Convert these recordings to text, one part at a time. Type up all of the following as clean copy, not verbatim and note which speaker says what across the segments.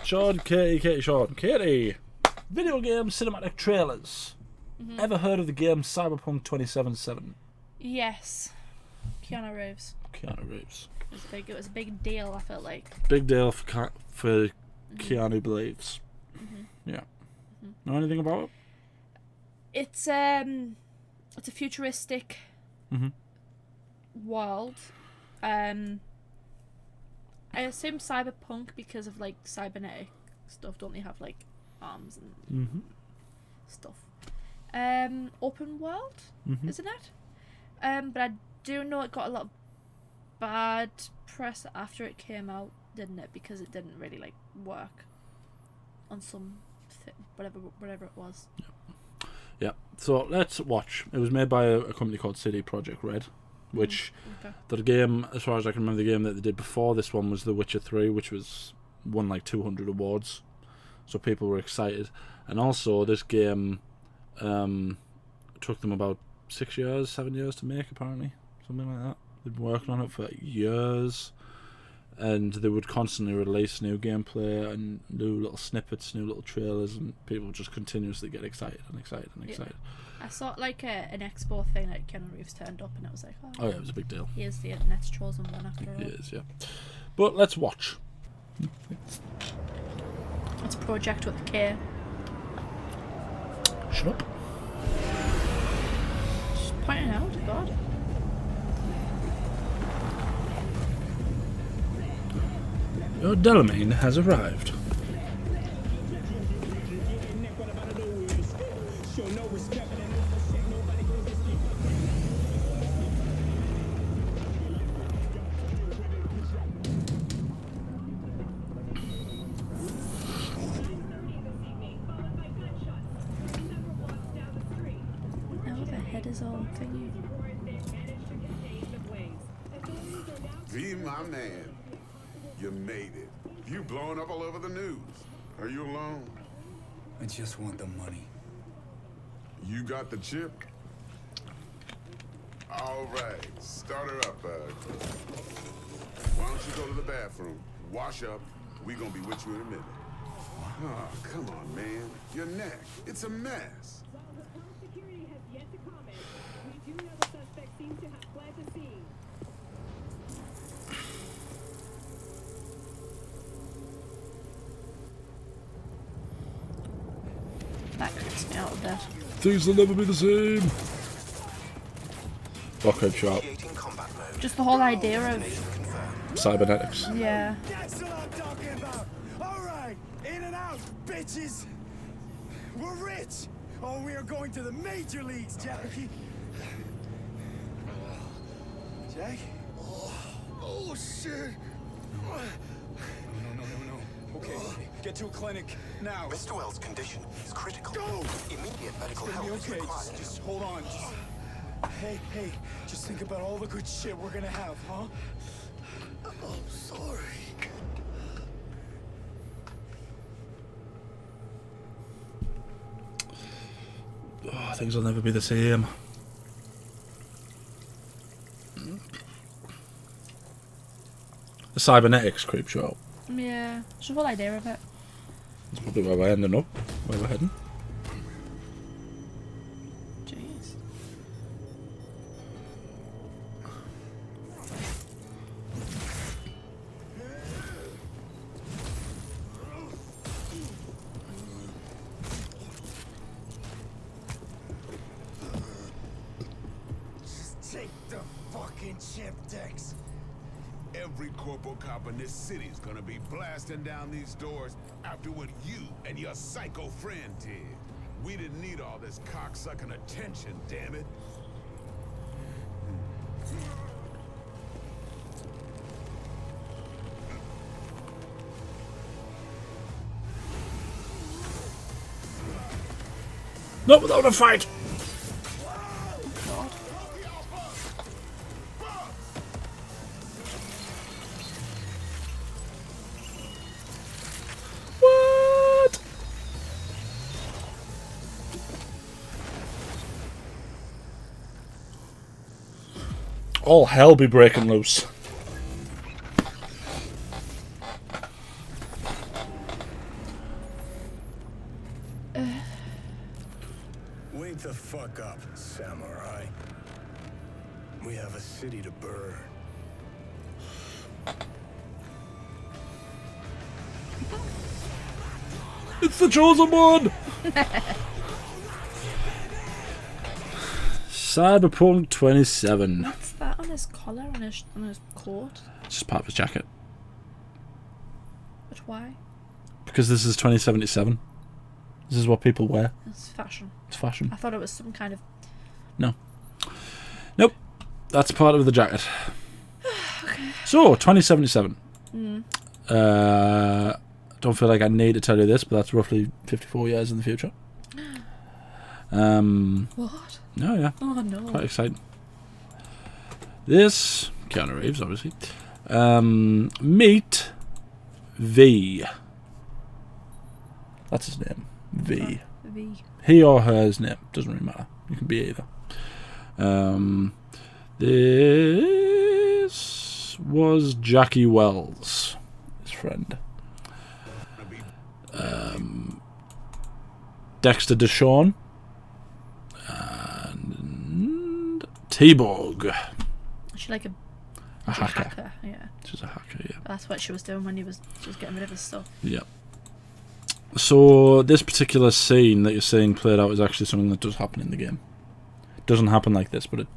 Speaker 1: Sean, Katie, Sean, Katie. Video game cinematic trailers.
Speaker 2: Mm-hmm.
Speaker 1: Ever heard of the game Cyberpunk 2077?
Speaker 2: Yes. Keanu Reeves.
Speaker 1: Keanu Reeves.
Speaker 2: It was a big deal, I felt like.
Speaker 1: Big deal for Keanu believes.
Speaker 2: Mm-hmm.
Speaker 1: Yeah.
Speaker 2: Mm-hmm.
Speaker 1: Know anything about it?
Speaker 2: It's a futuristic world. I assume cyberpunk because of like cybernetic stuff. Don't they have like arms and stuff? Open world, isn't it? But I do know it got a lot of bad press after it came out, didn't it? Because it didn't really like work on some whatever it was.
Speaker 1: Yeah. So let's watch. It was made by a company called CD Projekt Red, which the game, as far as I can remember, the game that they did before this one was The Witcher 3, which won like 200 awards. So people were excited. And also this game took them about 7 years to make, apparently. Something like that. They've been working on it for years. And they would constantly release new gameplay and new little snippets, new little trailers, and people would just continuously get excited and excited and excited.
Speaker 2: I saw like an expo thing that Keanu Reeves turned up, and it was like,
Speaker 1: oh yeah, it was a big deal.
Speaker 2: He is the internet's chosen one after all.
Speaker 1: He is, yeah. But let's watch.
Speaker 2: It's a project with a K.
Speaker 1: Shut up.
Speaker 2: Just pointing out, God.
Speaker 1: Your Delamain has arrived.
Speaker 2: Oh, the head is all thingy.
Speaker 3: Be my man. You made it. You blowing up all over the news. Are you alone?
Speaker 4: I just want the money.
Speaker 3: You got the chip? All right. Start her up, bud. Why don't you go to the bathroom? Wash up. We gonna be with you in a minute. Oh, come on, man. Your neck. It's a mess.
Speaker 5: Security has yet to comment. We do know the suspect seems to have fled the scene.
Speaker 2: That creeps me out a bit.
Speaker 1: Things will never be the same. Rocket shot.
Speaker 2: Just the whole idea of
Speaker 1: Cybernetics.
Speaker 2: yeah.
Speaker 4: That's what I'm talking about! Alright! In and out, bitches! We're rich! Oh, we are going to the major leagues, Jackie! Jack? Oh, shit! No. Okay, get to a clinic now.
Speaker 6: Mr. Wells' condition is critical.
Speaker 4: Go!
Speaker 6: Immediate medical
Speaker 4: It's gonna
Speaker 6: help
Speaker 4: be
Speaker 6: is
Speaker 4: okay.
Speaker 6: required.
Speaker 4: Just hold on. Hey, just think about all the good shit we're gonna have, huh? Oh, sorry.
Speaker 1: Oh, things will never be the same. The cybernetics creeps you out.
Speaker 2: Yeah. Just the whole idea of it.
Speaker 1: That's probably where we're ending up. Where we're heading.
Speaker 2: Jeez.
Speaker 4: Just take the fucking chip, Dex.
Speaker 3: Every corporal cop in this city is gonna be blasting down these doors after what you and your psycho friend did. We didn't need all this cocksucking attention, damn it.
Speaker 1: Not without a fight! What? all hell be breaking loose.
Speaker 4: Wake the fuck up, samurai. We have a city to burn.
Speaker 1: It's the chosen one! Cyberpunk 27.
Speaker 2: What's that on his collar, on his coat?
Speaker 1: It's just part of his jacket.
Speaker 2: But why?
Speaker 1: Because this is 2077. This is what people wear.
Speaker 2: It's fashion.
Speaker 1: It's fashion.
Speaker 2: I thought it was some kind of...
Speaker 1: No. Nope. That's part of the jacket. Okay. So, 2077. Don't feel like I need to tell you this, but that's roughly 54 years in the future.
Speaker 2: What?
Speaker 1: Oh, yeah.
Speaker 2: Oh, no.
Speaker 1: Quite exciting. This, Keanu Reeves, obviously. Meet V. That's his name. V.
Speaker 2: V.
Speaker 1: He or her's name. Doesn't really matter. You can be either. This was Jackie Wells, his friend. Dexter Deshawn. And T-Bog.
Speaker 2: Is she like a
Speaker 1: hacker.
Speaker 2: Yeah.
Speaker 1: She's a hacker, yeah.
Speaker 2: That's what she was doing when she was getting rid of his stuff.
Speaker 1: Yeah. So this particular scene that you're seeing played out is actually something that does happen in the game. It doesn't happen like this, but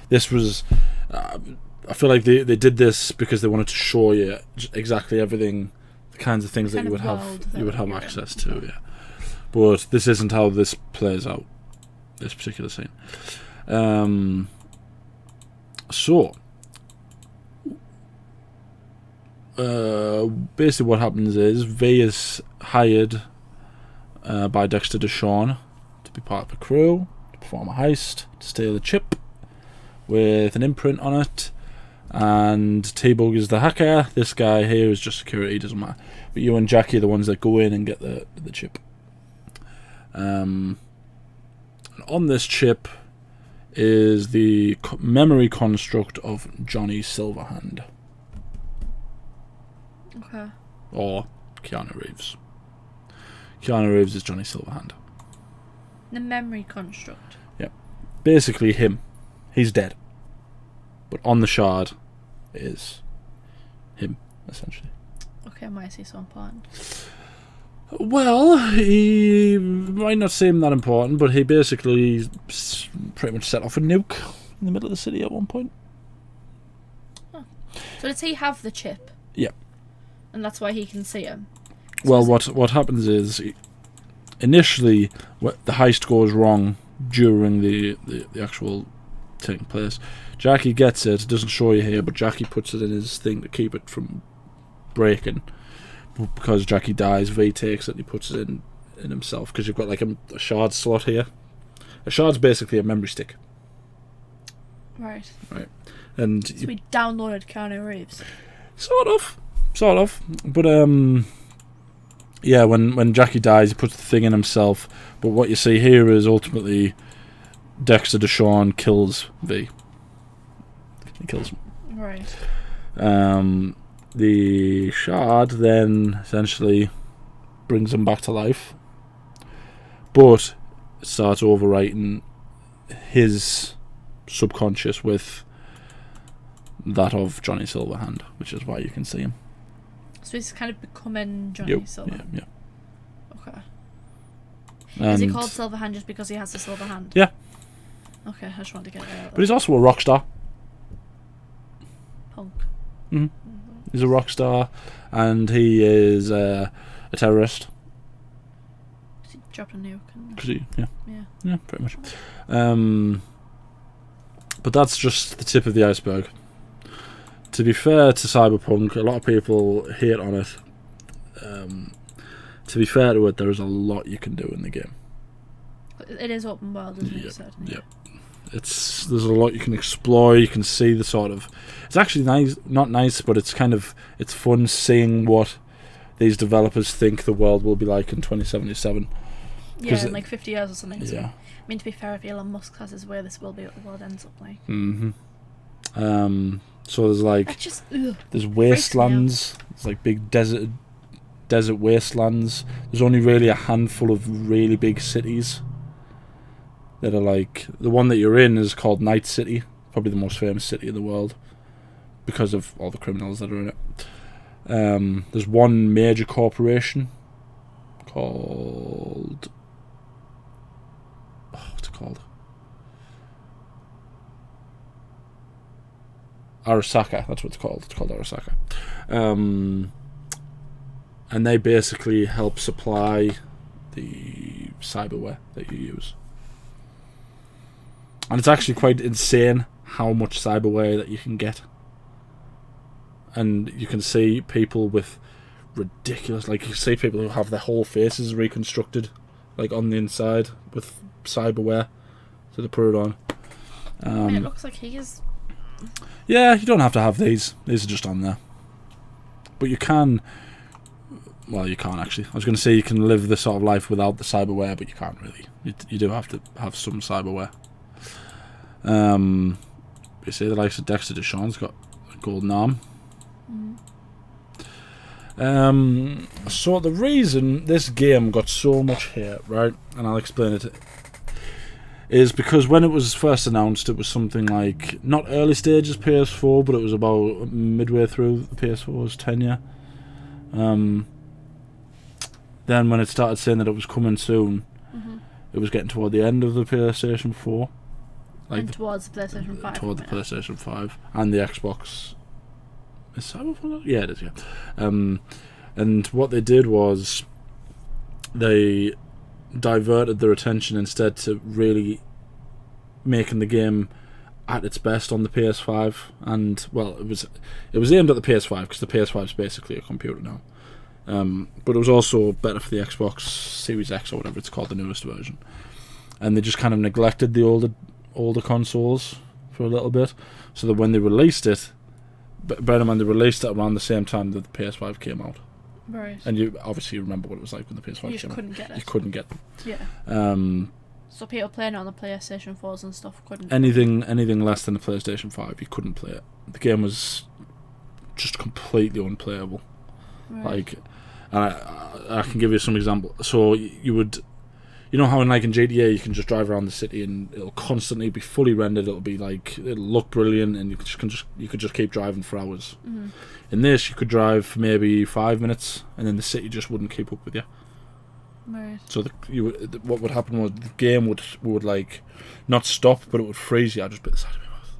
Speaker 1: this was... I feel like they did this because they wanted to show you exactly everything, the kinds of things that you would have access to, yeah. But this isn't how this plays out, this particular scene. Basically what happens is V is hired by Dexter Deshawn to be part of a crew, to perform a heist, to steal a chip with an imprint on it, and T-Bug is the hacker. This guy here is just security, doesn't matter. But you and Jackie are the ones that go in and get the chip. And on this chip is the memory construct of Johnny Silverhand.
Speaker 2: Okay.
Speaker 1: Or Keanu Reeves. Keanu Reeves is Johnny Silverhand.
Speaker 2: The memory construct.
Speaker 1: Yep. Basically him. He's dead. But on the shard is him, essentially.
Speaker 2: Okay, why is he so important?
Speaker 1: Well, he might not seem that important, but he basically pretty much set off a nuke in the middle of the city at one point.
Speaker 2: Oh. So does he have the chip?
Speaker 1: Yep.
Speaker 2: And that's why he can see him? So
Speaker 1: well, what happens is, initially, the heist goes wrong during the actual taking place. Jackie gets it, doesn't show you here, but Jackie puts it in his thing to keep it from breaking. Because Jackie dies, V takes it and he puts it in himself, because you've got like a shard slot here. A shard's basically a memory stick.
Speaker 2: Right.
Speaker 1: And
Speaker 2: so we downloaded Keanu Reeves.
Speaker 1: Sort of. But yeah, when Jackie dies, he puts the thing in himself. But what you see here is ultimately Dexter Deshawn kills V. He kills him.
Speaker 2: Right.
Speaker 1: The shard then essentially brings him back to life, but it starts overwriting his subconscious with that of Johnny Silverhand, which is why you can see him.
Speaker 2: So he's kind of becoming Johnny Silverhand.
Speaker 1: Yeah.
Speaker 2: Okay.
Speaker 1: And
Speaker 2: is he called Silverhand just because he has the silver hand?
Speaker 1: Yeah.
Speaker 2: Okay, I just wanted to get it out.
Speaker 1: But he's also a rock star.
Speaker 2: Punk.
Speaker 1: Mm-hmm. He's a rock star, and he is a terrorist.
Speaker 2: He dropped a nuke.
Speaker 1: Yeah, pretty much. But that's just the tip of the iceberg. To be fair to Cyberpunk, a lot of people hate on it. To be fair to it, there is a lot you can do in the game.
Speaker 2: It is open world, isn't it?
Speaker 1: Yeah. There's a lot you can explore. You can see the sort of... It's actually nice, not nice, but it's fun seeing what these developers think the world will be like in 2077.
Speaker 2: Yeah, in like 50 years or something.
Speaker 1: Yeah.
Speaker 2: I mean, to be fair, if Elon Musk has his way, this will be what the world ends up like.
Speaker 1: Mm-hmm. So there's like
Speaker 2: That just
Speaker 1: there's wastelands. There's like big desert wastelands. There's only really a handful of really big cities that are like the one that you're in is called Night City, probably the most famous city in the world because of all the criminals that are in it. There's one major corporation called what's it called? Arasaka. That's what it's called. It's called Arasaka. And they basically help supply the cyberware that you use. And it's actually quite insane how much cyberware that you can get. And you can see people with ridiculous, like you see people who have their whole faces reconstructed, like on the inside with cyberware, so they put it on.
Speaker 2: it looks like he is.
Speaker 1: Yeah, you don't have to have these. These are just on there. But you can. Well, you can't actually. I was going to say you can live this sort of life without the cyberware, but you can't really. You do have to have some cyberware. You see the likes of Dexter Deshawn's got a golden arm. So the reason this game got so much hate, right, and I'll explain it, is because when it was first announced, it was something like, not early stages PS4, but it was about midway through the PS4's tenure. Then when it started saying that it was coming soon, it was getting toward the end of the PlayStation 4.
Speaker 2: And towards the PlayStation 5.
Speaker 1: Toward the PlayStation 5 and the Xbox. Is Cyberpunk? Yeah, it is, yeah. And what they did was they diverted their attention instead to really making the game at its best on the PS5. And, well, it was aimed at the PS5 because the PS5 is basically a computer now. But it was also better for the Xbox Series X or whatever it's called, the newest version. And they just kind of neglected the older consoles for a little bit, so that when they released it, bear in mind they released it around the same time that the PS5 came out.
Speaker 2: Right.
Speaker 1: And you obviously remember what it was like when the PS5
Speaker 2: you
Speaker 1: came out.
Speaker 2: couldn't get it.
Speaker 1: You couldn't get them.
Speaker 2: Yeah. So people playing it on the PlayStation 4s and stuff couldn't.
Speaker 1: Anything less than the PlayStation 5, you couldn't play it. The game was just completely unplayable.
Speaker 2: Right.
Speaker 1: Like, and I can give you some example. So you would, you know how in GTA you can just drive around the city and it'll constantly be fully rendered. It'll be like, it'll look brilliant, and you could just keep driving for hours.
Speaker 2: Mm-hmm.
Speaker 1: In this, you could drive for maybe 5 minutes, and then the city just wouldn't keep up with you.
Speaker 2: Right.
Speaker 1: So what would happen was the game would like not stop, but it would freeze you. I just bit the side of my mouth.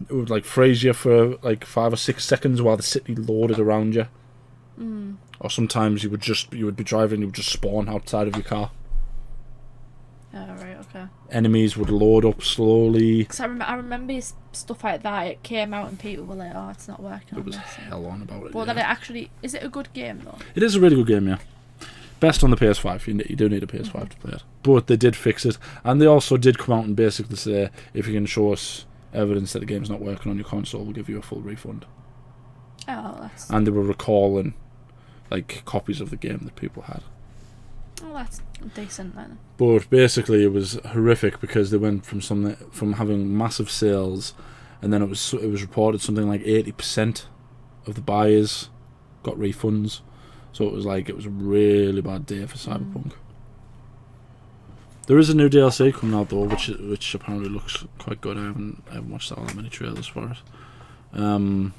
Speaker 1: It would like freeze you for like 5 or 6 seconds while the city loaded around you.
Speaker 2: Mm.
Speaker 1: Or sometimes you would be driving, you would just spawn outside of your car.
Speaker 2: Oh, right, okay.
Speaker 1: Enemies would load up slowly.
Speaker 2: Because I remember stuff like that. It came out and people were like, "Oh, it's not working."
Speaker 1: It was hell on about it.
Speaker 2: Well,
Speaker 1: yeah.
Speaker 2: then it actually is it a good game though?
Speaker 1: It is a really good game, yeah. Best on the PS5. You do need a PS5 to play it, but they did fix it, and they also did come out and basically say, if you can show us evidence that the game's not working on your console, we'll give you a full refund.
Speaker 2: Oh, that's.
Speaker 1: And they were recalling like copies of the game that people had.
Speaker 2: Oh, that's decent then.
Speaker 1: But basically, it was horrific because they went from having massive sales, and then it was reported something like 80% of the buyers got refunds. So it was a really bad day for Cyberpunk. There is a new DLC coming out though, which apparently looks quite good. I haven't watched all that many trailers for it. But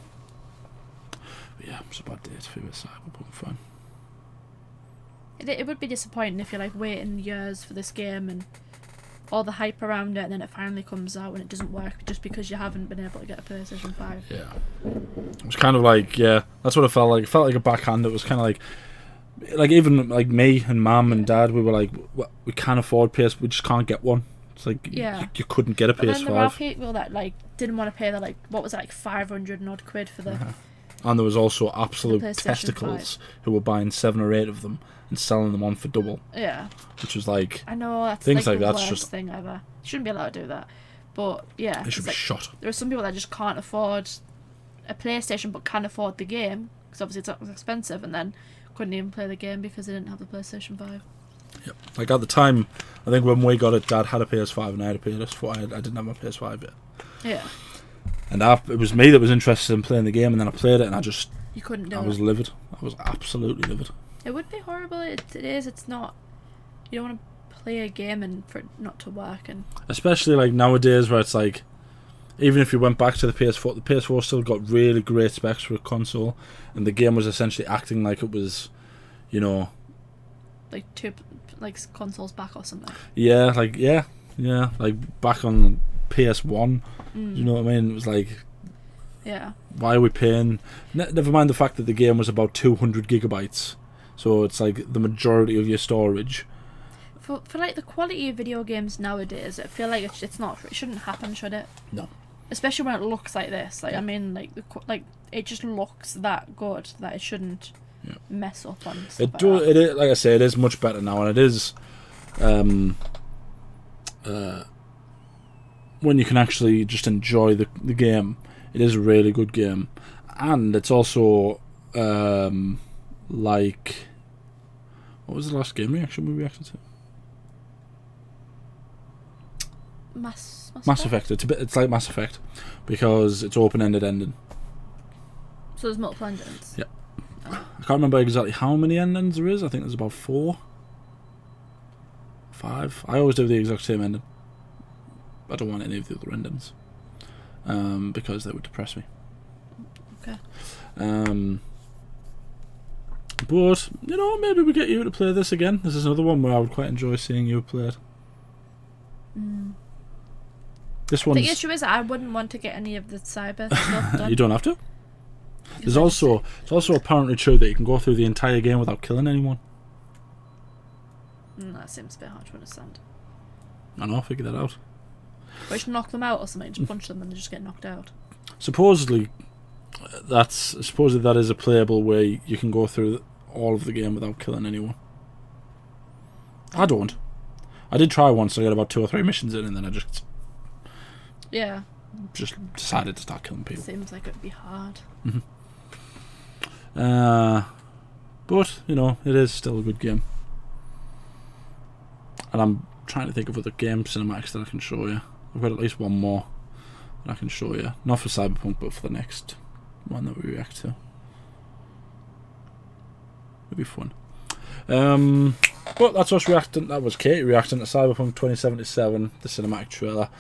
Speaker 1: yeah, it's a bad day to be a Cyberpunk fan.
Speaker 2: It would be disappointing if you're like waiting years for this game and all the hype around it, and then it finally comes out and it doesn't work just because you haven't been able to get a PlayStation 5.
Speaker 1: Yeah, it was kind of like, yeah, that's what it felt like. It felt like a backhand. It was kind of like even like me and Mum and Dad, we were like, we can't afford PS, we just can't get one. It's like you couldn't get a
Speaker 2: but
Speaker 1: PS5.
Speaker 2: then there are people that like didn't want to pay the like what was it, like 500 and odd quid for the.
Speaker 1: And there was also absolute
Speaker 2: PlayStation
Speaker 1: testicles
Speaker 2: 5.
Speaker 1: who were buying 7 or 8 of them and selling them on for double.
Speaker 2: Yeah.
Speaker 1: Which was like,
Speaker 2: I know that's
Speaker 1: things like
Speaker 2: the
Speaker 1: that's
Speaker 2: worst
Speaker 1: just
Speaker 2: thing ever. Shouldn't be allowed to do that. But yeah,
Speaker 1: they should be shot.
Speaker 2: There are some people that just can't afford a PlayStation but can afford the game because obviously it's expensive, and then couldn't even play the game because they didn't have the PlayStation 5.
Speaker 1: Yep. Like at the time, I think when we got it, Dad had a PS5 and I had a PS4. I didn't have my PS5 yet.
Speaker 2: Yeah.
Speaker 1: And it was me that was interested in playing the game, and then I played it, and
Speaker 2: You couldn't do
Speaker 1: I
Speaker 2: it.
Speaker 1: was livid. I was absolutely livid.
Speaker 2: It would be horrible. It is. It's not. You don't want to play a game and for it not to work. And
Speaker 1: Especially like nowadays, where it's like, even if you went back to the PS4 still got really great specs for a console, and the game was essentially acting like it was, you know,
Speaker 2: like two consoles back or something.
Speaker 1: yeah, like back on PS1. You know what I mean? It was like,
Speaker 2: Yeah.
Speaker 1: why are we paying? Never mind the fact that the game was about 200 gigabytes, so it's like the majority of your storage.
Speaker 2: For like the quality of video games nowadays, I feel like it's not. It shouldn't happen, should it?
Speaker 1: No.
Speaker 2: Especially when it looks like this. Like I mean, like it just looks that good that it shouldn't mess up on stuff
Speaker 1: It
Speaker 2: like
Speaker 1: do.
Speaker 2: that.
Speaker 1: It is, like I say, it is much better now, and it is. When you can actually just enjoy the game, it is a really good game, and it's also like, what was the last game reaction we reacted to?
Speaker 2: Mass
Speaker 1: Effect. It's like Mass Effect because it's open-ended ending.
Speaker 2: So there's multiple endings.
Speaker 1: Yeah. I can't remember exactly how many endings there is. I think there's about 4, 5. I always do the exact same ending. I don't want any of the other endings because they would depress me.
Speaker 2: Okay.
Speaker 1: But you know, maybe we get you to play this again. This is another one where I would quite enjoy seeing you play it. This one.
Speaker 2: The issue is I wouldn't want to get any of the cyber stuff done.
Speaker 1: You don't have to. It's also apparently true that you can go through the entire game without killing anyone.
Speaker 2: That seems a bit hard to understand.
Speaker 1: I know, figure that out.
Speaker 2: Or just knock them out or something, just punch them and they just get knocked out.
Speaker 1: Supposedly that is a playable way you can go through all of the game without killing anyone. I don't. I did try once. I got about 2 or 3 missions in, and then I just decided to start killing people.
Speaker 2: Seems like it'd be hard.
Speaker 1: But you know, it is still a good game, and I'm trying to think of other game cinematics that I can show you. I've got at least one more that I can show you. Not for Cyberpunk, but for the next one that we react to. It'll be fun. But that's us reacting. That was Katie reacting to Cyberpunk 2077, the cinematic trailer.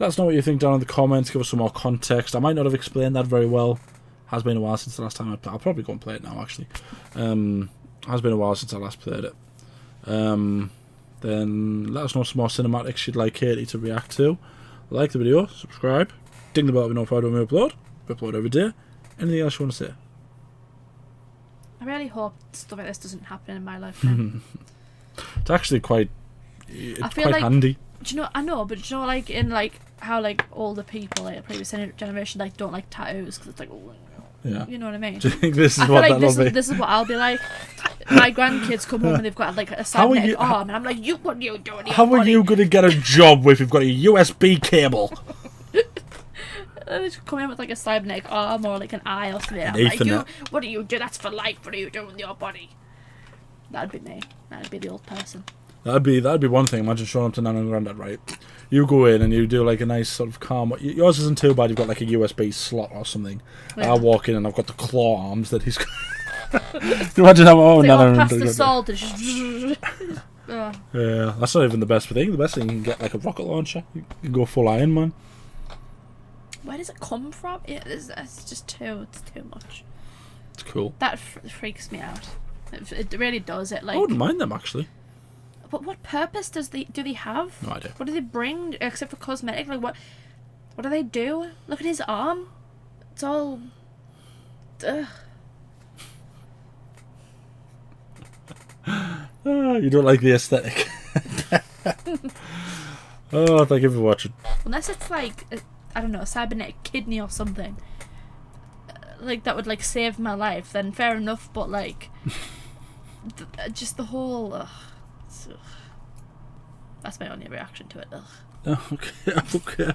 Speaker 1: Let us know what you think down in the comments. Give us some more context. I might not have explained that very well. Has been a while since the last time I played. I'll probably go and play it now, actually. Has been a while since I last played it. Then let us know some more cinematics you'd like Katie to react to. Like the video, subscribe, ding the bell to be notified when we upload. We upload every day. Anything else you want to say?
Speaker 2: I really hope stuff like this doesn't happen in my lifetime.
Speaker 1: It's actually quite handy.
Speaker 2: Do you know? I know, but do you know, like in like how like older people, like previous generation, like don't like tattoos because it's like,
Speaker 1: Yeah.
Speaker 2: You know what I mean?
Speaker 1: Do you think this is
Speaker 2: I feel
Speaker 1: what
Speaker 2: like
Speaker 1: that'll be?
Speaker 2: this is what I'll be like. My grandkids come home and they've got like a cybernetic arm, and I'm like, what are you doing?
Speaker 1: How are you going to get a job if you've got a USB cable?
Speaker 2: They just come in with like a cybernetic arm or like an eye or something. I'm
Speaker 1: Ethernet.
Speaker 2: like, what do you do? That's for life. What are you doing with your body? That'd be me. That'd be the old person.
Speaker 1: That'd be one thing. Imagine showing up to Nan and Grandad, right? You go in and you do like a nice sort of calm. Yours isn't too bad. You've got like a USB slot or something.
Speaker 2: Yeah.
Speaker 1: I walk in and I've got the claw arms that he's. Imagine how
Speaker 2: Like, past the salt. It's just.
Speaker 1: Yeah, that's not even the best thing. The best thing, you can get like a rocket launcher. You can go full Iron Man.
Speaker 2: Where does it come from? It's just it's too much.
Speaker 1: It's cool.
Speaker 2: That freaks me out. It really does. It like.
Speaker 1: I wouldn't mind them actually.
Speaker 2: But what purpose do they have?
Speaker 1: No idea.
Speaker 2: What do they bring except for cosmetic? Like what do they do? Look at his arm. It's all. Ugh.
Speaker 1: You don't like the aesthetic. Oh, thank you for watching.
Speaker 2: Unless it's like I don't know, a cybernetic kidney or something. Like that would like save my life. Then fair enough. But like, just the whole. Ugh. That's my only reaction to it. Ugh.
Speaker 1: Okay.